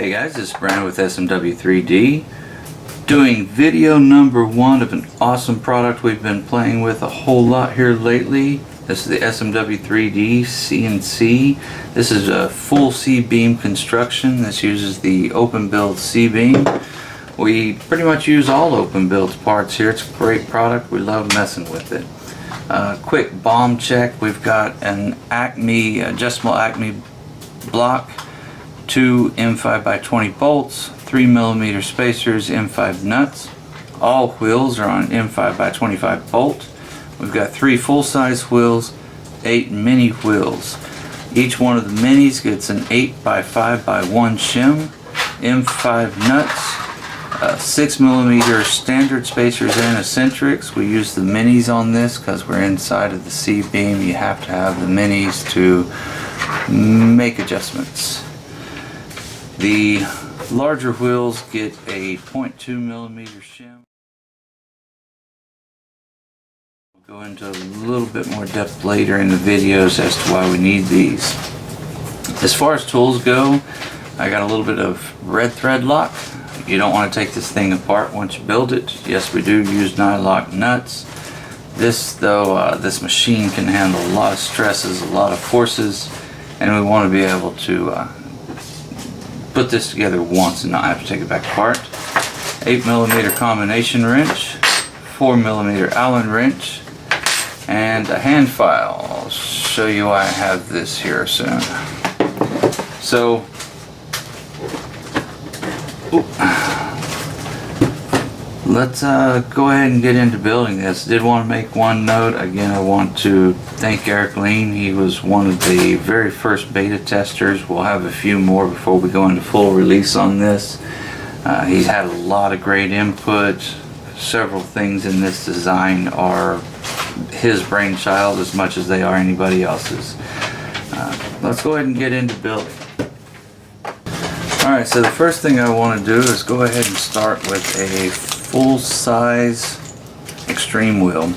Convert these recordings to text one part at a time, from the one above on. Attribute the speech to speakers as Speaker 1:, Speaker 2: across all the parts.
Speaker 1: Hey guys, this is Brandon with SMW3D doing video number 1 of an awesome product we've been playing with a whole lot here lately. This is the SMW3D CNC. This is a full C-beam construction. This uses the open build C-beam. We pretty much use all open build parts here. It's a great product. We love messing with it. Quick bomb check. We've got an adjustable Acme block, 2 M5x20 bolts, 3mm spacers, M5 nuts. All wheels are on M5x25 bolt. We've got 3 full-size wheels, 8 mini wheels. Each one of the minis gets an 8x5x1 shim, M5 nuts, 6mm standard spacers and eccentrics. We use the minis on this because we're inside of the C-beam. You have to have the minis to make adjustments. The larger wheels get a 0.2mm shim. We'll go into a little bit more depth later in the videos as to why we need these. As far as tools go, I got a little bit of red thread lock. You don't want to take this thing apart once you build it. Yes, we do use nylock nuts. This though, this machine can handle a lot of stresses, a lot of forces, and we want to be able to put this together once and not have to take it back apart. 8mm combination wrench, 4mm Allen wrench, and a hand file. I'll show you why I have this here soon. So, let's go ahead and get into building this. Did want to make one note. Again, I want to thank Eric Lean. He was one of the very first beta testers. We'll have a few more before we go into full release on this. He's had a lot of great input. Several things in this design are his brainchild as much as they are anybody else's. Let's go ahead and get into building. Alright, so the first thing I want to do is go ahead and start with a full-size extreme wheel.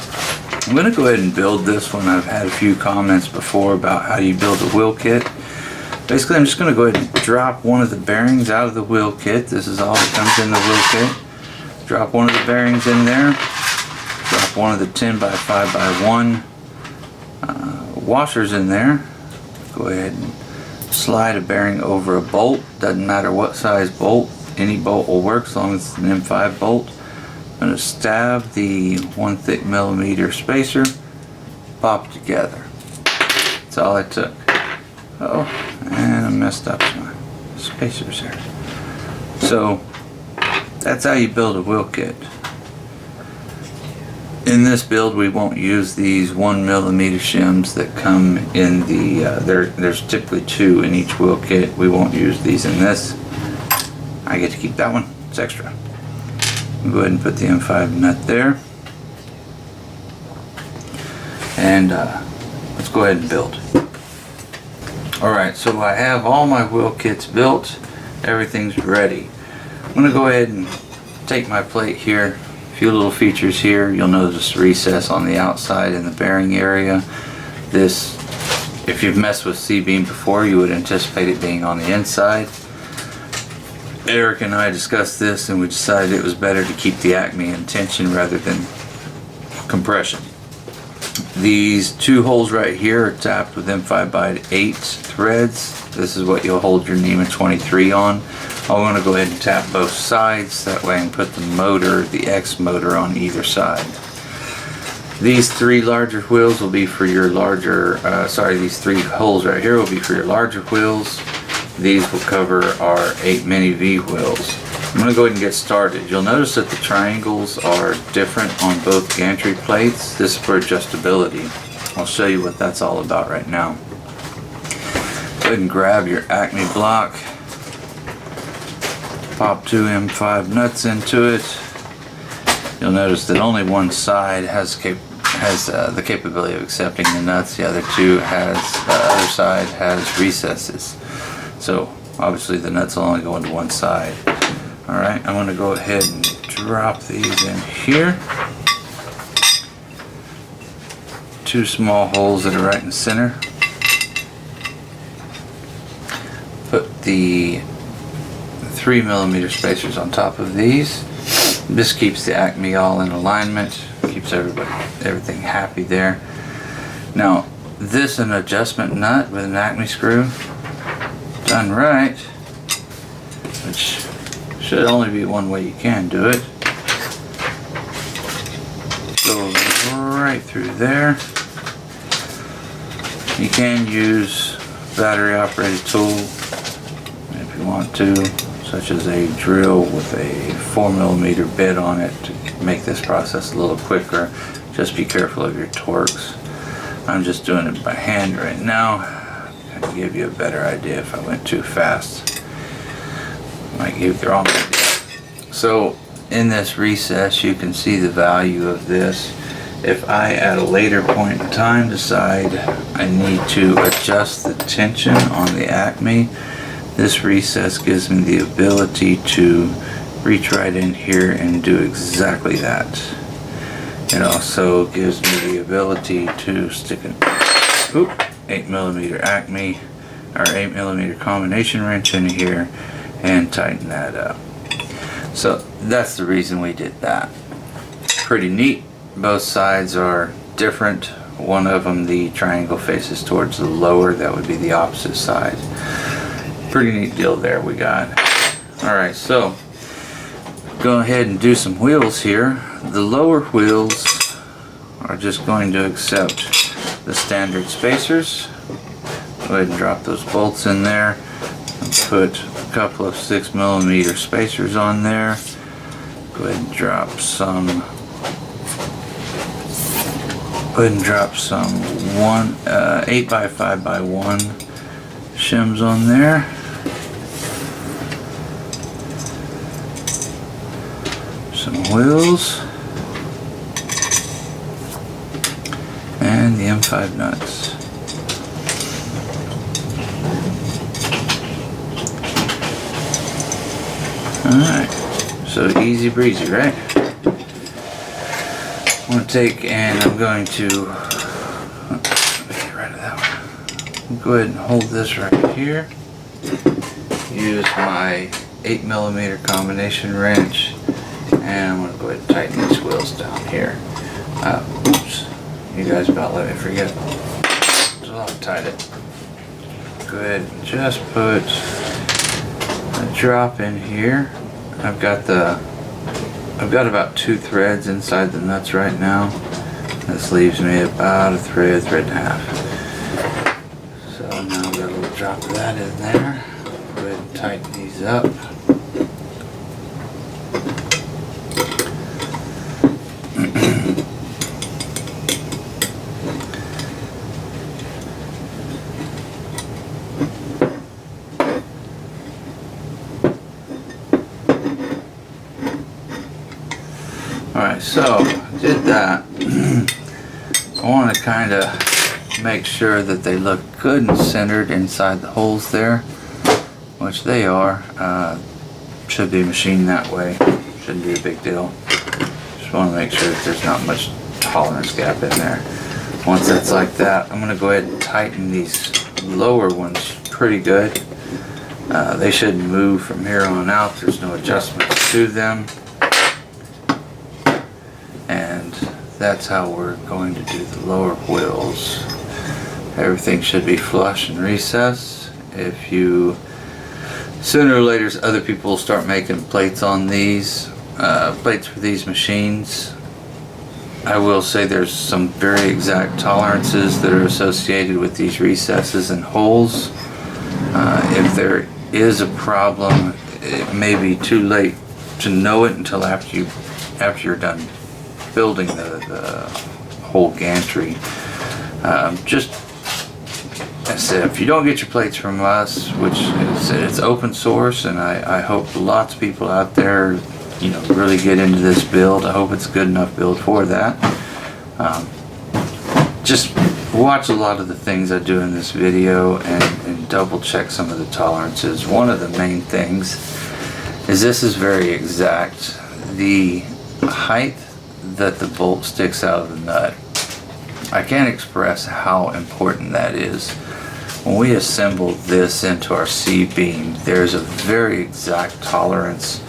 Speaker 1: I'm going to go ahead and build this one. I've had a few comments before about how you build a wheel kit. Basically, I'm just going to go ahead and drop one of the bearings out of the wheel kit. This is all that comes in the wheel kit. Drop one of the bearings in there. Drop one of the 10x5x1 washers in there. Go ahead and slide a bearing over a bolt. Doesn't matter what size bolt. Any bolt will work as long as it's an M5 bolt. I'm going to stab the 1 thick millimeter spacer, pop it together. That's all I took. Oh, and I messed up my spacers there. So that's how you build a wheel kit. In this build, we won't use these 1mm shims that come in the. There's typically 2 in each wheel kit. We won't use these in this. I get to keep that one. It's extra. Go ahead and put the M5 nut there. And let's go ahead and build. Alright, so I have all my wheel kits built. Everything's ready. I'm going to go ahead and take my plate here. A few little features here. You'll notice recess on the outside in the bearing area. This, if you've messed with C-beam before, you would anticipate it being on the inside. Eric and I discussed this and we decided it was better to keep the Acme in tension rather than compression. These 2 holes right here are tapped with M5x8 threads. This is what you'll hold your NEMA 23 on. I want to go ahead and tap both sides, that way I can put the motor, the X motor, on either side. These 3 larger wheels will be for your larger, these 3 holes right here will be for your larger wheels. These will cover our 8 mini V wheels. I'm going to go ahead and get started. You'll notice that the triangles are different on both gantry plates. This is for adjustability. I'll show you what that's all about right now. Go ahead and grab your Acme block. Pop 2 M5 nuts into it. You'll notice that only one side has the capability of accepting the nuts. The other other side has recesses. So obviously the nuts will only go into one side. Alright, I'm going to go ahead and drop these in here. 2 small holes that are right in the center. Put the 3mm spacers on top of these. This keeps the Acme all in alignment, keeps everything happy there. Now, this is an adjustment nut with an Acme screw, done right, which should only be one way you can do it. Goes right through there. You can use battery operated tool if you want to, such as a drill with a 4mm bit on it to make this process a little quicker. Just be careful of your torques. I'm just doing it by hand right now. I can give you a better idea if I went too fast. Might give you the wrong idea. So in this recess you can see the value of this. If I at a later point in time decide I need to adjust the tension on the Acme, this recess gives me the ability to reach right in here and do exactly that. It also gives me the ability to stick an 8mm Acme or 8mm combination wrench in here and tighten that up. So that's the reason we did that. Pretty neat. Both sides are different. One of them, the triangle faces towards the lower, that would be the opposite side. Pretty neat deal there we got. Alright, so go ahead and do some wheels here. The lower wheels are just going to accept the standard spacers. Go ahead and drop those bolts in there and put a couple of 6mm spacers on there. Go ahead and drop some 8x5x1 shims on there. Some wheels and the M5 nuts. Alright, so easy breezy, right? I'm going to take and I'm going to get rid of that one. Go ahead and hold this right here. Use my 8mm combination wrench and I'm going to go ahead and tighten these wheels down here. Oops, you guys about let me forget. So I'll tighten it. Go ahead and just put a drop in here. I've got about 2 threads inside the nuts right now. This leaves me about a thread and a half. So now I've got a little drop of that in there. Go ahead and tighten these up. Alright, so did that. I want to kind of make sure that they look good and centered inside the holes there, which they are. Should be machined that way. Shouldn't be a big deal. Just want to make sure that there's not much tolerance gap in there. Once that's like that, I'm going to go ahead and tighten these lower ones pretty good. They shouldn't move from here on out. There's no adjustments to them. And that's how we're going to do the lower wheels. Everything should be flush and recessed. If you, sooner or later, other people will start making plates on these, plates for these machines. I will say there's some very exact tolerances that are associated with these recesses and holes. If there is a problem, it may be too late to know it until after you're done building the whole gantry. Just as I said, if you don't get your plates from us, which is it's open source, and I hope lots of people out there, you know, really get into this build. I hope it's a good enough build for that. Just watch a lot of the things I do in this video and double check some of the tolerances. One of the main things is this is very exact. The height that the bolt sticks out of the nut, I can't express how important that is. when we assemble this into our C-beam, there's a very exact tolerance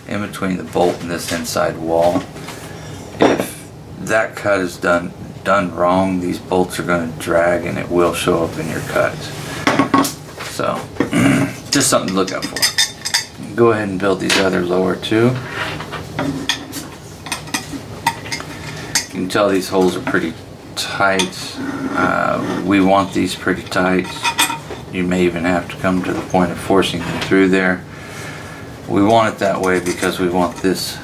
Speaker 1: in between the bolt and this inside wall. If that cut is done wrong, these bolts are going to drag and it will show up in your cut. So just something to look out for. Go ahead and build these other lower two. You can tell these holes are pretty tight. We want these pretty tight. You may even have to come to the point of forcing them through there. We want it that way because we want this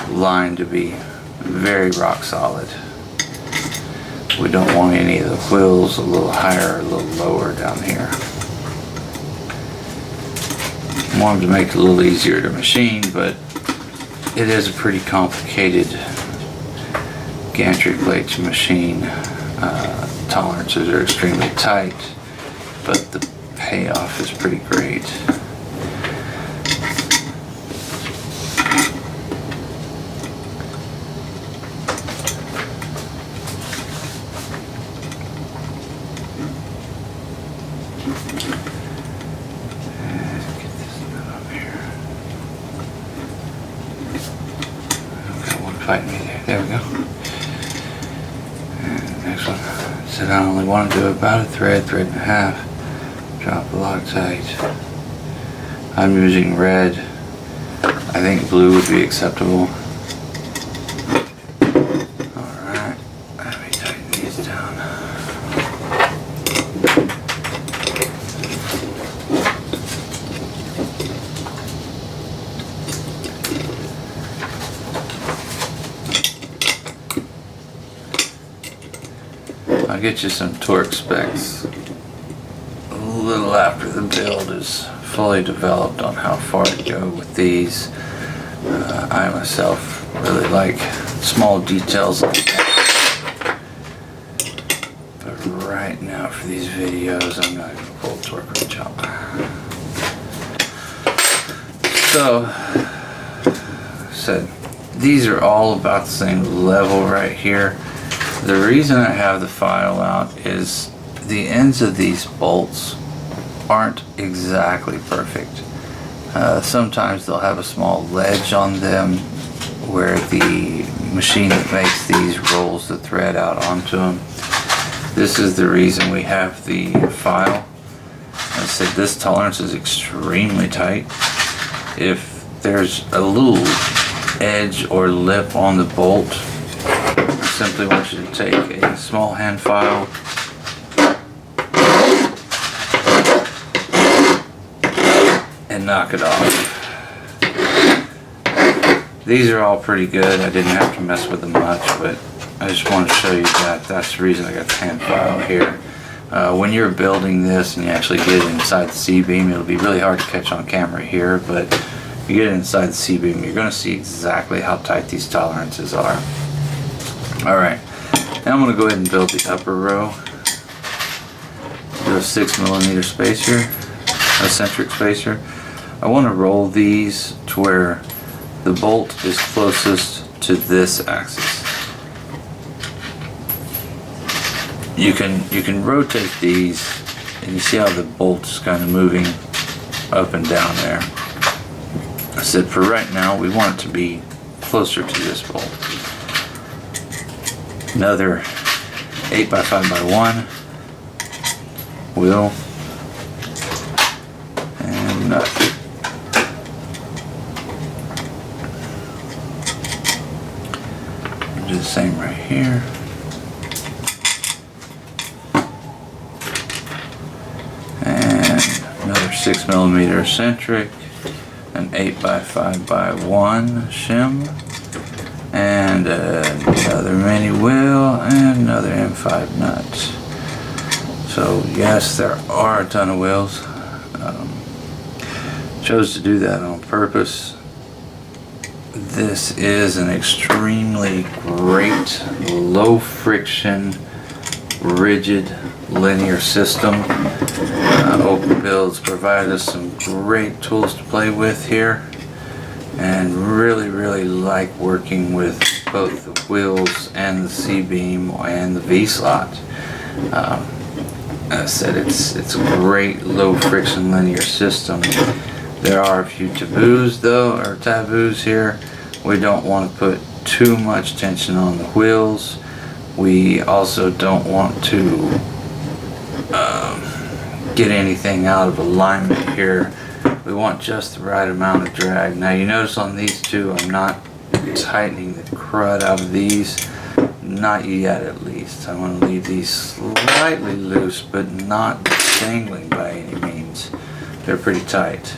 Speaker 1: line to be very rock solid. We don't want any of the wheels a little higher or a little lower down here. I want them to make it a little easier to machine, but it is a pretty complicated gantry plate to machine. Tolerances are extremely tight, but the payoff is pretty great. Fighting me there. There we go. And next one. Said I only want to do about a thread and a half. Drop the Loctite. I'm using red. I think blue would be acceptable. Alright. Let me tighten these down. I'll get you some torque specs a little after the build is fully developed on how far to go with these. I myself really like small details like that. But right now for these videos I'm not going to pull the torque wrench out. So, these are all about the same level right here. The reason I have the file out is the ends of these bolts aren't exactly perfect. Sometimes they'll have a small ledge on them where the machine that makes these rolls the thread out onto them. This is the reason we have the file. I said this tolerance is extremely tight. If there's a little edge or lip on the bolt, I simply want you to take a small hand file and knock it off. These are all pretty good. I didn't have to mess with them much, but I just wanted to show you that. That's the reason I got the hand file here. When you're building this and you actually get it inside the C-beam, it'll be really hard to catch on camera here, but if you get it inside the C-beam, you're going to see exactly how tight these tolerances are. Alright, now I'm going to go ahead and build the upper row. Do a 6mm spacer, a centric spacer. I want to roll these to where the bolt is closest to this axis. You can rotate these and you see how the bolt is kind of moving up and down there. I said for right now we want it to be closer to this bolt. Another 8x5x1 wheel and nut. Do the same right here. And another 6mm centric, an 8x5x1 shim, and another mini wheel, and another M5 nut. So yes, there are a ton of wheels. Chose to do that on purpose. This is an extremely great, low friction, rigid, linear system. Open Builds provided us some great tools to play with here, and really like working with both the wheels and the C-beam and the V-slot. I said it's a great low friction linear system. There are a few taboos though, or taboos here. We don't want to put too much tension on the wheels. We also don't want to get anything out of alignment here. We want just the right amount of drag. Now you notice on these two I'm not tightening the crud out of these. Not yet, at least. I want to leave these slightly loose, but not dangling by any means. They're pretty tight.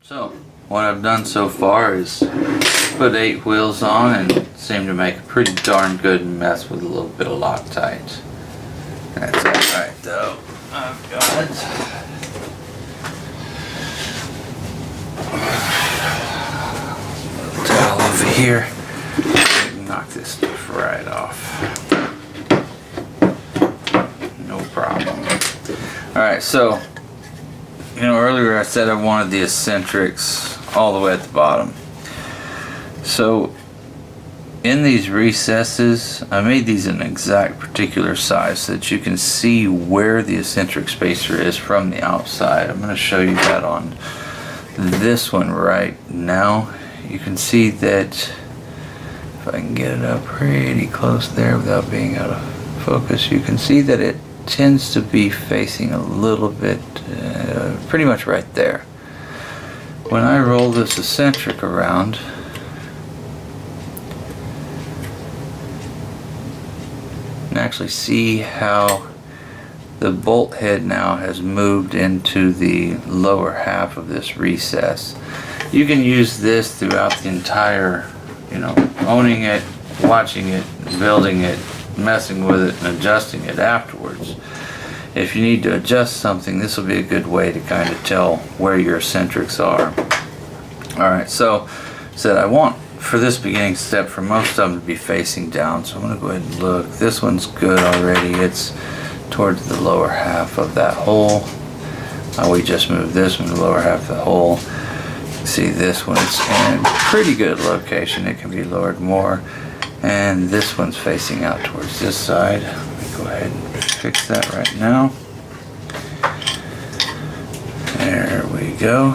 Speaker 1: So, what I've done so far is put 8 wheels on and seem to make a pretty darn good mess with a little bit of Loctite. That's alright though. I've got a towel over here. Knock this stuff right off. No problem. Alright, so you know, earlier I said I wanted the eccentrics all the way at the bottom. So in these recesses, I made these an exact particular size so that you can see where the eccentric spacer is from the outside. I'm going to show you that on this one right now. You can see that, if I can get it up pretty close there without being out of focus, you can see that it tends to be facing a little bit, pretty much right there. When I roll this eccentric around, you can actually see how the bolt head now has moved into the lower half of this recess. You can use this throughout the entire, you know, owning it, watching it, building it, messing with it, and adjusting it afterwards. If you need to adjust something, this will be a good way to kind of tell where your eccentrics are. Alright, so I want for this beginning step for most of them to be facing down, so I'm going to go ahead and look. This one's good already. It's towards the lower half of that hole. We just moved this one to the lower half of the hole. See, this one's in pretty good location. It can be lowered more. And this one's facing out towards this side. Let me go ahead and fix that right now. There we go.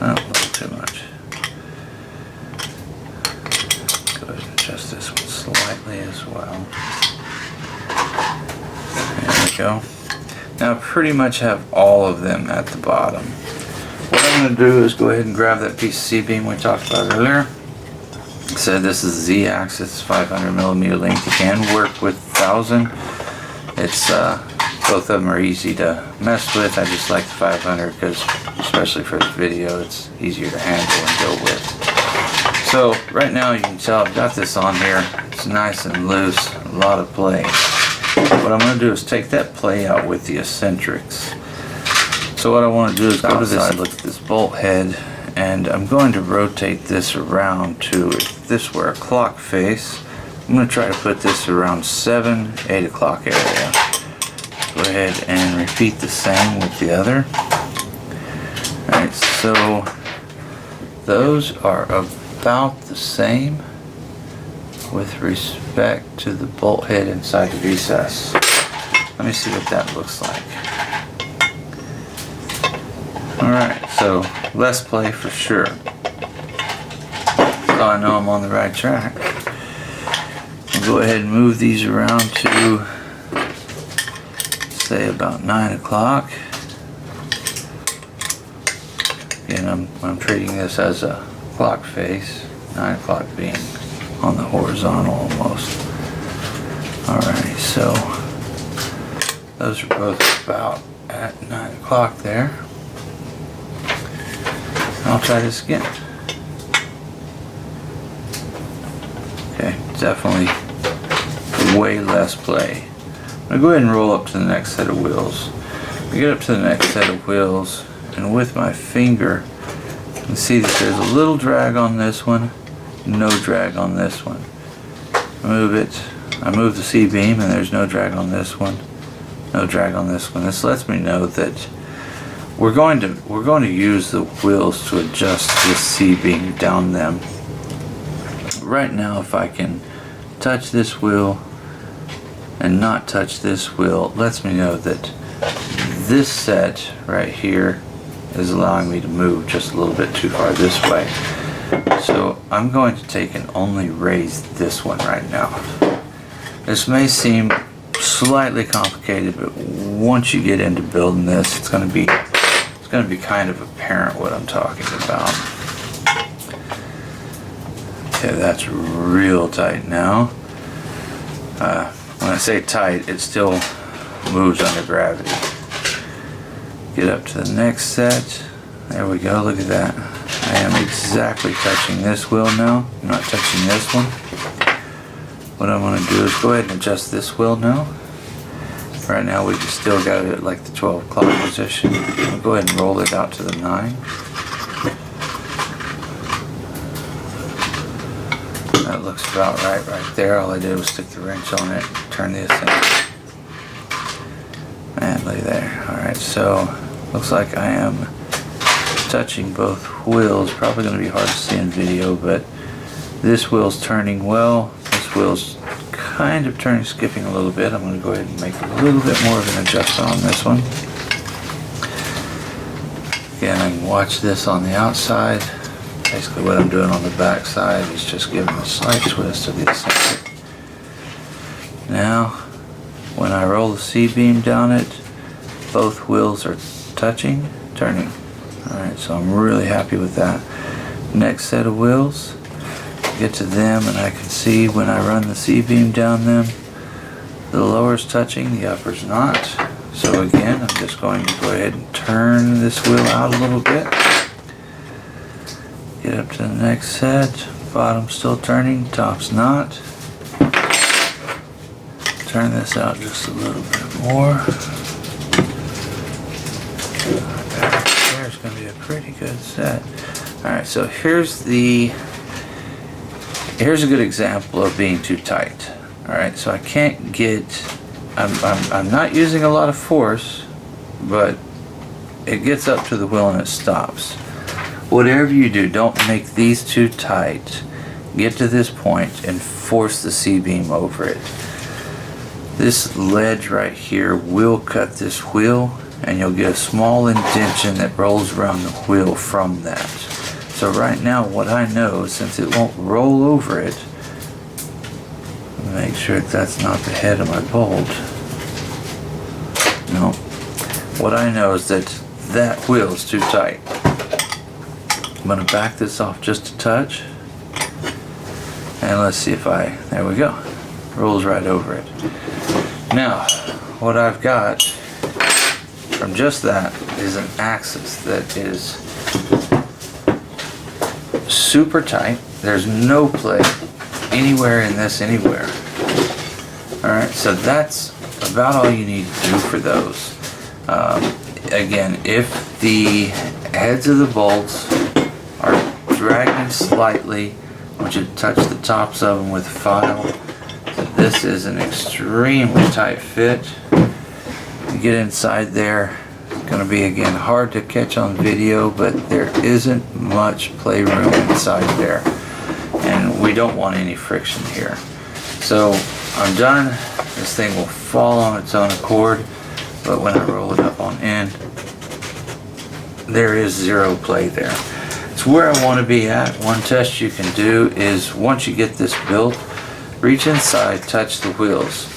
Speaker 1: Oh, a little too much. Go ahead and adjust this one slightly as well. There we go. Now I pretty much have all of them at the bottom. What I'm going to do is go ahead and grab that piece of C-beam we talked about earlier. So this is Z-axis, 500 millimeter length. You can work with 1000. It's both of them are easy to mess with. I just like the 500 because, especially for this video, it's easier to handle and go with. So right now you can tell I've got this on here. It's nice and loose, a lot of play. What I'm going to do is take that play out with the eccentrics. So what I want to do is go to this, look at this bolt head, and I'm going to rotate this around to, if this were a clock face, I'm going to try to put this around 7, 8 o'clock area. Go ahead and repeat the same with the other. Alright, so those are about the same with respect to the bolt head inside the recess. Let me see what that looks like. Alright, so less play for sure. So I know I'm on the right track. I'll go ahead and move these around to, say, about 9 o'clock. Again, I'm treating this as a clock face, 9 o'clock being on the horizontal almost. Alright, so those are both about at 9 o'clock there. I'll try this again. Okay, definitely way less play. I'm going to go ahead and roll up to the next set of wheels. I get up to the next set of wheels, and with my finger, you can see that there's a little drag on this one, no drag on this one. Move it. I move the C-beam, and there's no drag on this one, no drag on this one. This lets me know that we're going to use the wheels to adjust this C-beam down them. Right now, if I can touch this wheel and not touch this wheel, it lets me know that this set right here is allowing me to move just a little bit too far this way. So I'm going to take and only raise this one right now. This may seem slightly complicated, but once you get into building this, it's going to be kind of apparent what I'm talking about. Okay, that's real tight now. When I say tight, it still moves under gravity. Get up to the next set. There we go, look at that. I am exactly touching this wheel now. I'm not touching this one. What I want to do is go ahead and adjust this wheel now. Right now we still got it at like the 12 o'clock position. I'll go ahead and roll it out to the 9. That looks about right there. All I did was stick the wrench on it, turn this in. And lay there. Alright, so looks like I am touching both wheels. Probably going to be hard to see in video, but this wheel's turning well. This wheel's kind of turning, skipping a little bit. I'm going to go ahead and make a little bit more of an adjustment on this one. Again, I can watch this on the outside. Basically what I'm doing on the back side is just giving a slight twist to the eccentric. Now, when I roll the C-beam down it, both wheels are touching, turning. Alright, so I'm really happy with that. Next set of wheels, get to them, and I can see when I run the C-beam down them, the lower's touching, the upper's not. So again, I'm just going to go ahead and turn this wheel out a little bit. Get up to the next set, bottom's still turning, top's not. Turn this out just a little bit more. There's going to be a pretty good set. Alright, so here's a good example of being too tight. Alright, so I can't get, I'm not using a lot of force, but it gets up to the wheel and it stops. Whatever you do, don't make these too tight. Get to this point and force the C-beam over it. This ledge right here will cut this wheel, and you'll get a small indentation that rolls around the wheel from that. So right now what I know, since it won't roll over it, make sure that's not the head of my bolt. No. What I know is that that wheel is too tight. I'm going to back this off just a touch. And let's see if there we go. Rolls right over it. Now, what I've got from just that is an axis that is super tight. There's no play anywhere in this anywhere. Alright, so that's about all you need to do for those. Again, if the heads of the bolts are dragging slightly, I want you to touch the tops of them with a file. This is an extremely tight fit. You get inside there, it's going to be again hard to catch on video, but there isn't much playroom inside there, and we don't want any friction here. So I'm done. This thing will fall on its own accord, but when I roll it up on end, there is zero play there. It's where I want to be at. One test you can do is once you get this built, reach inside, touch the wheels.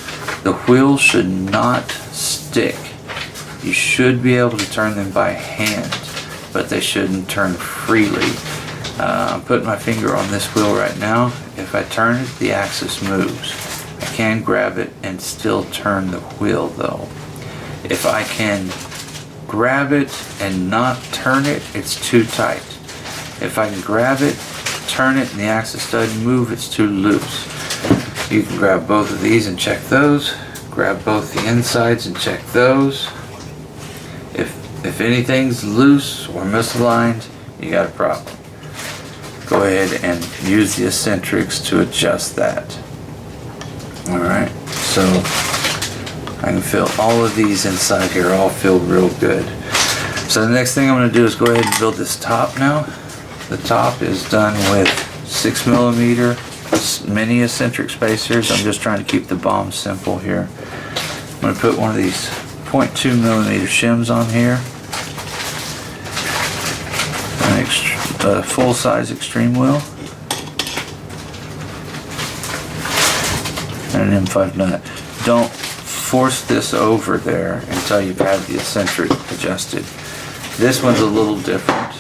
Speaker 1: The wheels should not stick. You should be able to turn them by hand, but they shouldn't turn freely. I'm putting my finger on this wheel right now. If I turn it, the axis moves. I can grab it and still turn the wheel though. If I can grab it and not turn it, it's too tight. If I can grab it, turn it, and the axis doesn't move, it's too loose. You can grab both of these and check those. Grab both the insides and check those. If anything's loose or misaligned, you got a problem. Go ahead and use the eccentrics to adjust that. Alright, so I can feel all of these inside here all feel real good. So the next thing I'm going to do is go ahead and build this top now. The top is done with 6mm mini eccentric spacers. I'm just trying to keep the bomb simple here. I'm going to put one of these 0.2mm shims on here. A full-size extreme wheel. And an M5 nut. Don't force this over there until you've had the eccentric adjusted. This one's a little different.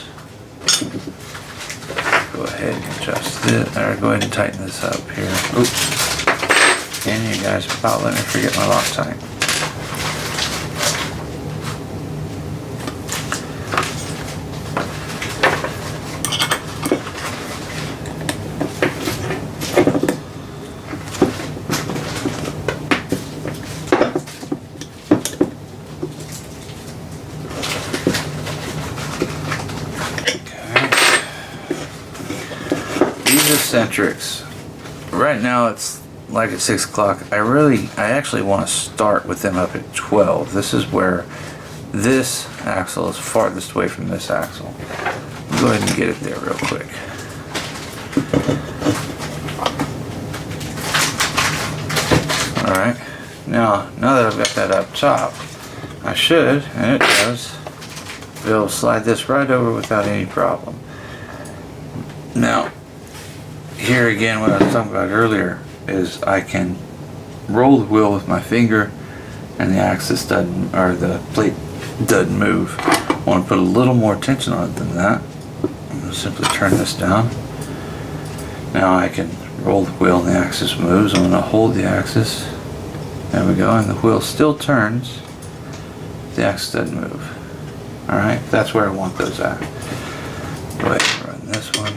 Speaker 1: Go ahead and adjust it. Or go ahead and tighten this up here. Oops. And you guys about let me forget my Loctite. Eccentrics. Right now it's like at 6 o'clock. I actually want to start with them up at 12. This is where this axle is farthest away from this axle. Go ahead and get it there real quick. Alright, now that I've got that up top, I should, and it does, be able to slide this right over without any problem. Now, here again, what I was talking about earlier is I can roll the wheel with my finger and the axis doesn't, or the plate doesn't move. I want to put a little more tension on it than that. I'm going to simply turn this down. Now I can roll the wheel and the axis moves. I'm going to hold the axis. There we go, and the wheel still turns. The axis doesn't move. Alright, that's where I want those at. Go ahead and run this one.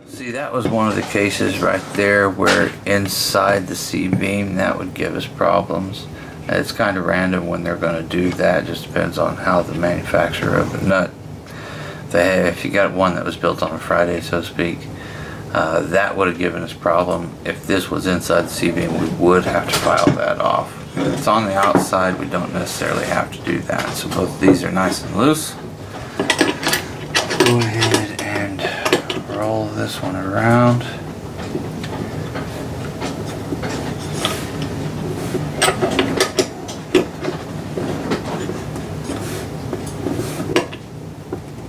Speaker 1: See, that was one of the cases right there where inside the C-beam that would give us problems. It's kind of random when they're going to do that. It just depends on how the manufacturer of the nut, if you got one that was built on a Friday, so to speak, that would have given us problem. If this was inside the C-beam, we would have to file that off. If it's on the outside, we don't necessarily have to do that. So both of these are nice and loose. Go ahead and roll this one around.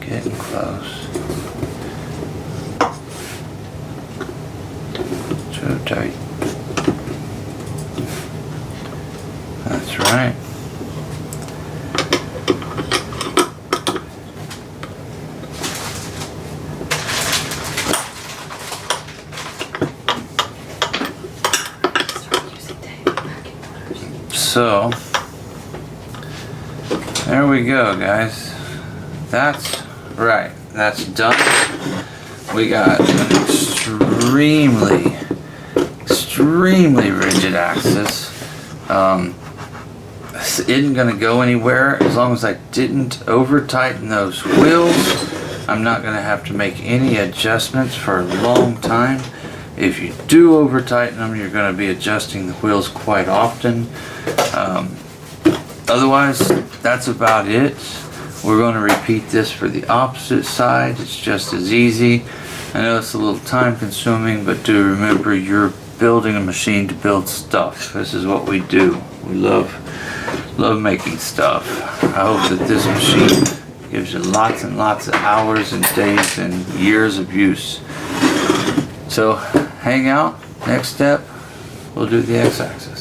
Speaker 1: Getting close. Too tight. That's right. So, there we go, guys. That's right. That's done. We got an extremely rigid axis. this isn't going to go anywhere as long as I didn't over tighten those wheels. I'm not going to have to make any adjustments for a long time. If you do over tighten them, you're going to be adjusting the wheels quite often. Otherwise, that's about it. We're going to repeat this for the opposite side. It's just as easy. I know it's a little time consuming, but do remember you're building a machine to build stuff. This is what we do. We love making stuff. I hope that this machine gives you lots and lots of hours and days and years of use. So hang out. Next step, we'll do the x-axis.